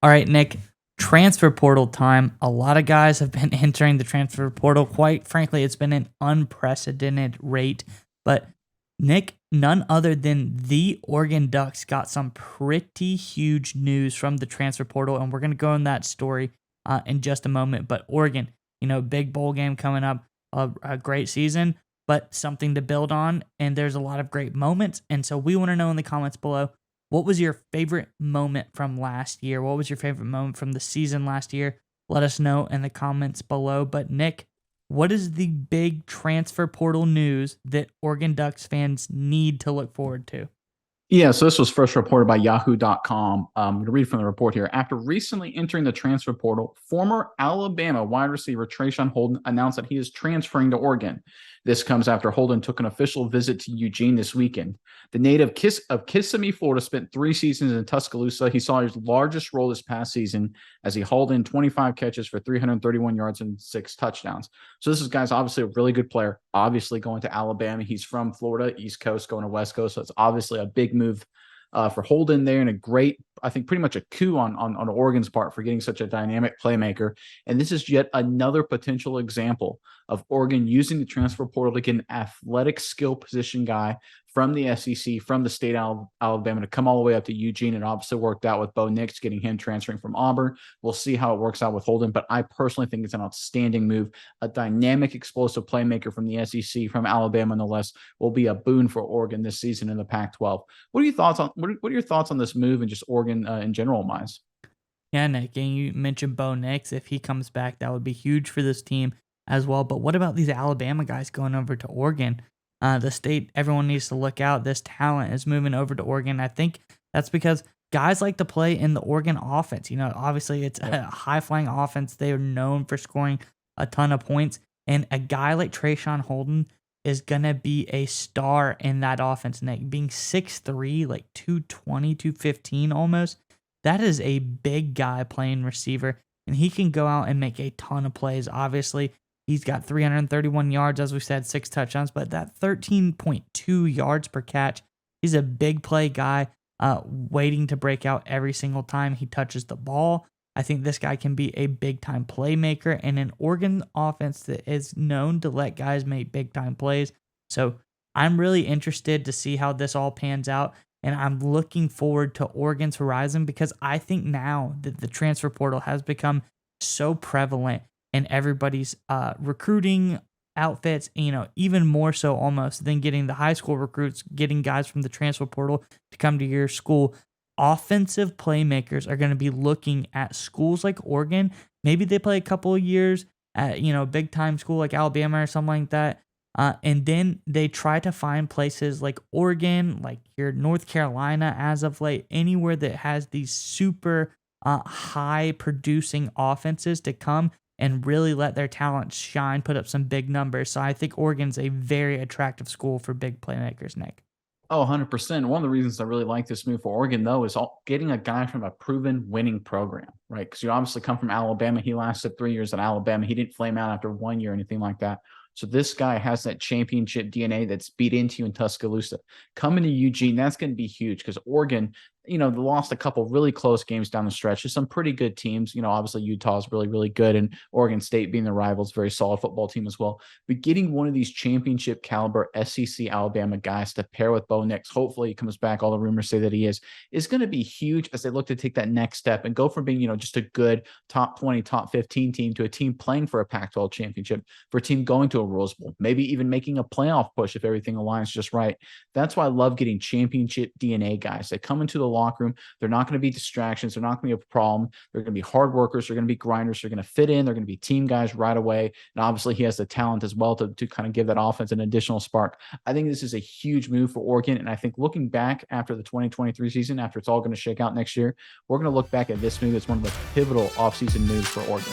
All right, Nick, transfer portal time. A lot of guys have been entering the transfer portal. Quite frankly, it's been an unprecedented rate. But Nick, none other than the Oregon Ducks got some pretty huge news from the transfer portal, and we're going to go in that story in just a moment. But Oregon, big bowl game coming up, a great season, but something to build on, and there's a lot of great moments. And so we want to know in the comments below, what was your favorite moment from last year? What was your favorite moment from the season last year? Let us know in the comments below. But Nick, what is the big transfer portal news that Oregon Ducks fans need to look forward to? Yeah, so this was first reported by Yahoo.com. I'm going to read from the report here. After recently entering the transfer portal, former Alabama wide receiver Trayshawn Holden announced that he is transferring to Oregon. This comes after Holden took an official visit to Eugene this weekend. The native of Kissimmee, Florida, spent 3 seasons in Tuscaloosa. He saw his largest role this past season as he hauled in 25 catches for 331 yards and 6 touchdowns. So this is, guys, obviously a really good player. Obviously going to Alabama. He's from Florida, East Coast, going to West Coast. So it's obviously a big move for Holden there, and a great, I think, pretty much a coup on Oregon's part for getting such a dynamic playmaker. And this is yet another potential example of Oregon using the transfer portal to get an athletic skill position guy from the SEC, from the state of Alabama, to come all the way up to Eugene. It obviously worked out with Bo Nix, getting him transferring from Auburn. We'll see how it works out with Holden, but I personally think it's an outstanding move. A dynamic, explosive playmaker from the SEC, from Alabama nonetheless, will be a boon for Oregon this season in the Pac-12. What are your thoughts on this move and just Oregon in general, Miles? Yeah, Nick, and you mentioned Bo Nix. If he comes back, that would be huge for this team as well. But what about these Alabama guys going over to Oregon? The state, everyone needs to look out. This talent is moving over to Oregon. I think that's because guys like to play in the Oregon offense. Obviously it's a high flying offense. They are known for scoring a ton of points. And a guy like Trayshawn Holden is going to be a star in that offense, Nick. Being 6'3", like 220, 215 almost. That is a big guy playing receiver, and he can go out and make a ton of plays. Obviously, he's got 331 yards, as we said, 6 touchdowns, but that 13.2 yards per catch, he's a big play guy, waiting to break out every single time he touches the ball. I think this guy can be a big-time playmaker, and an Oregon offense that is known to let guys make big-time plays. So I'm really interested to see how this all pans out. And I'm looking forward to Oregon's horizon because I think now that the transfer portal has become so prevalent in everybody's recruiting outfits, even more so almost than getting the high school recruits, getting guys from the transfer portal to come to your school. Offensive playmakers are going to be looking at schools like Oregon. Maybe they play a couple of years at, big time school like Alabama or something like that. And then they try to find places like Oregon, like your North Carolina as of late, anywhere that has these super high producing offenses to come and really let their talent shine, put up some big numbers. So I think Oregon's a very attractive school for big playmakers, Nick. Oh, 100%. One of the reasons I really like this move for Oregon, though, is getting a guy from a proven winning program, right? Because you obviously come from Alabama. He lasted 3 years at Alabama. He didn't flame out after 1 year or anything like that. So this guy has that championship DNA that's beat into you in Tuscaloosa. Coming to Eugene, that's going to be huge because Oregon, they lost a couple really close games down the stretch to some pretty good teams. Obviously Utah is really, really good, and Oregon State being the rivals, very solid football team as well. But getting one of these championship caliber SEC Alabama guys to pair with Bo Nix, hopefully he comes back. All the rumors say that he is going to be huge as they look to take that next step and go from being, just a good top 20, top 15 team to a team playing for a Pac-12 championship, for a team going to a Rose Bowl, maybe even making a playoff push if everything aligns just right. That's why I love getting championship DNA guys. They come into the locker room. They're not going to be distractions. They're not going to be a problem. They're going to be hard workers. They're going to be grinders. They're going to fit in. They're going to be team guys right away. And obviously he has the talent as well to kind of give that offense an additional spark. I think this is a huge move for Oregon. And I think looking back after the 2023 season, after it's all going to shake out next year, we're going to look back at this move as one of the pivotal offseason moves for Oregon.